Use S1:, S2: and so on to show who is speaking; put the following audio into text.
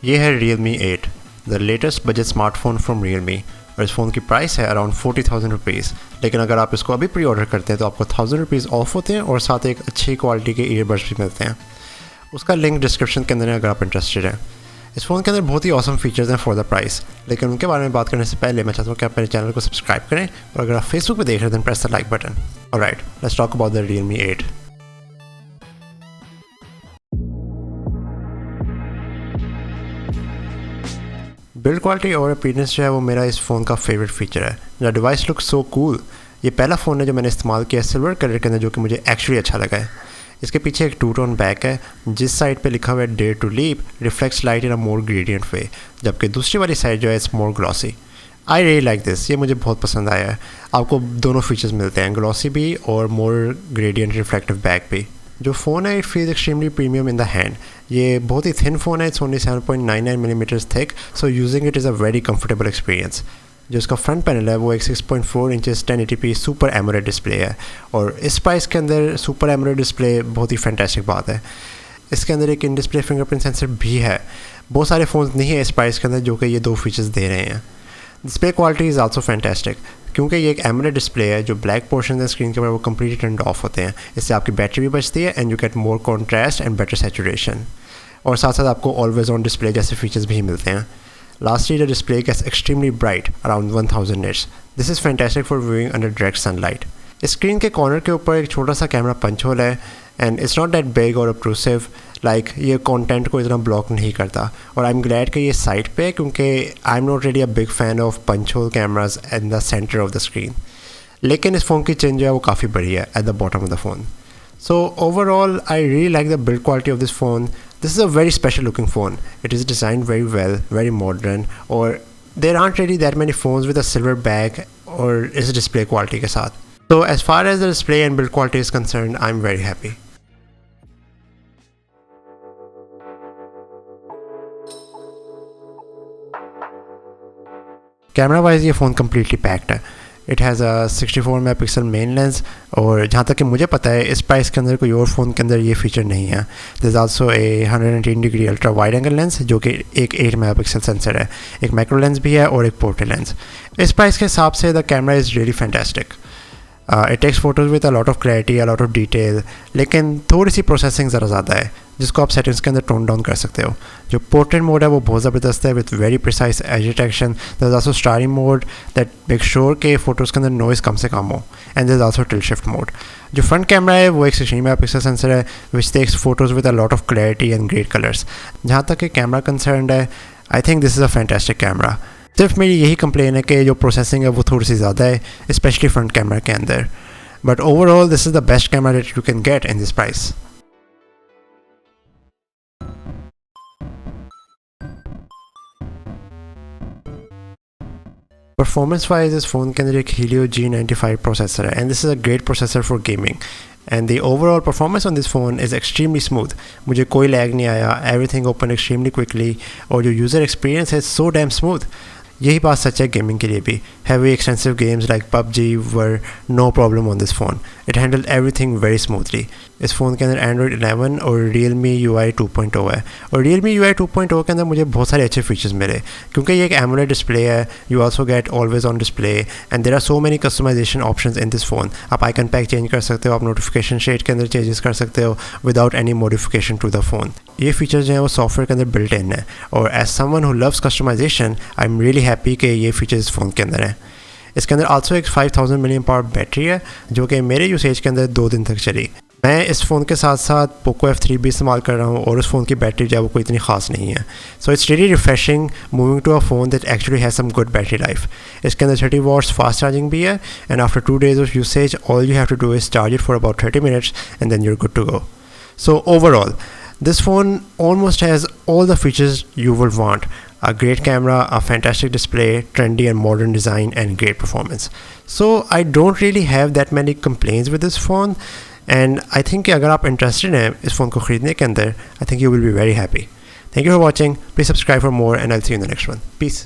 S1: ये है Realme 8, the latest budget smartphone from Realme, और इस फ़ोन की प्राइस है अराउंड 40,000 रुपीज़। लेकिन अगर आप इसको अभी प्री ऑर्डर करते हैं तो आपको 1000 रुपीज़ ऑफ होते हैं और साथ एक अच्छी क्वालिटी के ईयरबड्स भी मिलते हैं। उसका लिंक डिस्क्रिप्शन के अंदर है अगर आप इंटरेस्टेड हैं। इस फ़ोन के अंदर बहुत ही ऑसम फीचर्स हैं फॉर द प्राइस, लेकिन उनके बारे में बात करने से पहले मैं चाहता हूँ कि आप मेरे चैनल को सब्सक्राइब करें, और अगर आप फेसबुक पे देख रहे हैं then press the like button. Alright, let's talk about the Realme 8। Build quality और अपीयरेंस जो है वो मेरा इस फ़ोन का फेवरेट फीचर है। The device look so cool. ये पहला फ़ोन है जो मैंने इस्तेमाल किया सिल्वर कलर के अंदर, जो कि मुझे एक्चुअली अच्छा लगा है। इसके पीछे एक 2-टोन बैक है, जिस साइड पे लिखा हुआ है dare to leap reflects light in a more gradient way, जबकि दूसरी वाली साइड जो है it's more glossy. I really like this, ये मुझे बहुत पसंद आया है। आपको दोनों फीचर्स मिलते हैं, ग्लॉसी भी और मोर ग्रेडियंट रिफ्लेक्टिव बैक भी। जो फ़ोन है it feels extremely premium in the hand. ये बहुत ही थिन फ़ोन है, it's only 7.99 millimetres thick, so using it is a very comfortable experience. जो इसका फ्रंट पैनल है वो एक 6.4 inches 1080p super AMOLED display है, और इस प्राइस के अंदर सुपर एमोलेड डिस्प्ले बहुत ही फैंटास्टिक बात है। इसके अंदर एक इन डिस्प्ले फिंगरप्रिंट सेंसर भी है। बहुत सारे फ़ोन्स नहीं है इस प्राइस के अंदर जो कि ये दो फीचर्स दे रहे हैं। Display quality is also fantastic, क्योंकि ये एक एमोलेड डिस्प्ले है। जो ब्लैक पोर्शन है स्क्रीन के ऊपर वो कम्प्लीटली टर्न ऑफ होते हैं। इससे आपकी बैटरी भी बचती है and you get more contrast and better saturation, और साथ साथ आपको ऑलवेज ऑन डिस्प्ले जैसे फीचर्स भी मिलते हैं। Lastly, the display gets extremely bright, around 1000 nits. This is fantastic for viewing under direct sunlight. इस स्क्रीन के कॉर्नर के ऊपर एक छोटा सा कैमरा पंच होल है, and it's not that big और ऑब्ट्रूसिव, लाइक ये कंटेंट को इतना ब्लॉक नहीं करता। और आई एम ग्लैड कि ये साइड पे है, क्योंकि I am not really a big fan of punch hole cameras in the centre of the screen. लेकिन इस फ़ोन की चिन जो है वो काफ़ी बड़ी है at the bottom of the phone. So overall, I really like the build quality of this phone. This is a very special looking phone. It is designed very well, very modern, or there aren't really that many phones with a silver back or is display quality के साथ. So as far as the display and build quality is concerned, I'm very happy. Camera wise ये phone completely packed है। It has a 64 megapixel main lens, और जहाँ तक कि मुझे पता है इस प्राइस के अंदर कोई और फ़ोन के अंदर ये फीचर नहीं है। This also a 110 degree ultra wide angle lens, जो कि एक 8 मेगापिक्सल सेंसर है। एक मैक्रो लेंस भी है और एक पोर्ट्रेट लेंस। इस प्राइस के हिसाब से the camera is really fantastic. It takes photos with a lot of clarity, a lot of detail, लेकिन थोड़ी सी प्रोसेसिंग ज़रा ज़्यादा है, जिसको आप सेटिंग्स के अंदर टोन डाउन कर सकते हो। जो पोर्ट्रेट मोड है वो बहुत ज़बरदस्त है with very precise edge detection. There is also starring mode that make sure के फ़ोटोज़ के अंदर नॉइज़ कम से कम हो, and there is also tilt shift mode. जो फ्रंट कैमरा है वो एक 16 मेगापिक्सल सेंसर है which takes photos with a lot of clarity and great colours. जहाँ तक कि कैमरा कंसर्न है, I think this is a fantastic camera. सिर्फ मेरी यही कंप्लेन है कि जो प्रोसेसिंग है वो थोड़ी सी ज़्यादा है, स्पेशली फ्रंट कैमरा के अंदर। But overall, this is the best camera that you can get in this price. Performance-wise, this phone के अंदर एक Helio G95 processor है, and this is a great processor for gaming. And the overall performance on this phone is extremely smooth. मुझे कोई lag नहीं आया, everything opened extremely quickly, और जो user experience है so damn smooth. यही बात सच है गेमिंग के लिए भी। Heavy extensive games like PUBG where no problem on this phone. It handle everything very smoothly. इस फ़ोन के अंदर Android 11 और Realme UI 2.0 है, और Realme UI 2.0 के अंदर मुझे बहुत सारे अच्छे फीचर्स मिले, क्योंकि ये एक एमोलेड डिस्प्ले है। You also get always on display, and there are so many customisation options in this phone. आप आइकन पैक चेंज कर सकते हो, आप नोटिफिकेशन शेड के अंदर चेंजेस कर सकते हो without any modification to the phone. ये फीचर्स जो हैं वो सॉफ्टवेयर के अंदर बिल्ट इन है, और as someone who loves customisation I am really happy कि ये फीचर्स फ़ोन के अंदर हैं। इसके अंदर आल्सो एक 5000 मिलियन पावर बैटरी है, जो कि मेरे यूसेज के अंदर 2 दिन तक चली। मैं इस फ़ोन के साथ साथ पोको F3 भी इस्तेमाल कर रहा हूँ, और उस फ़ोन की बैटरी जो है वो कोई इतनी ख़ास नहीं है। So it's really refreshing moving to a phone that actually has some good battery life. इसके अंदर 30 वॉट्स फास्ट चार्जिंग भी है, and after 2 days of usage all you have to do is charge it for about 30 minutes and then you are good to go. So overall this phone almost has all the features you would want: a great camera, a fantastic display, trendy and modern design, and great performance. So I don't really have that many complaints with this phone, and I think कि अगर आप interested हैं इस phone को ख़रीदने के अंदर, I think you will be very happy. Thank you for watching. Please subscribe for more, and I'll see you in the next one. Peace.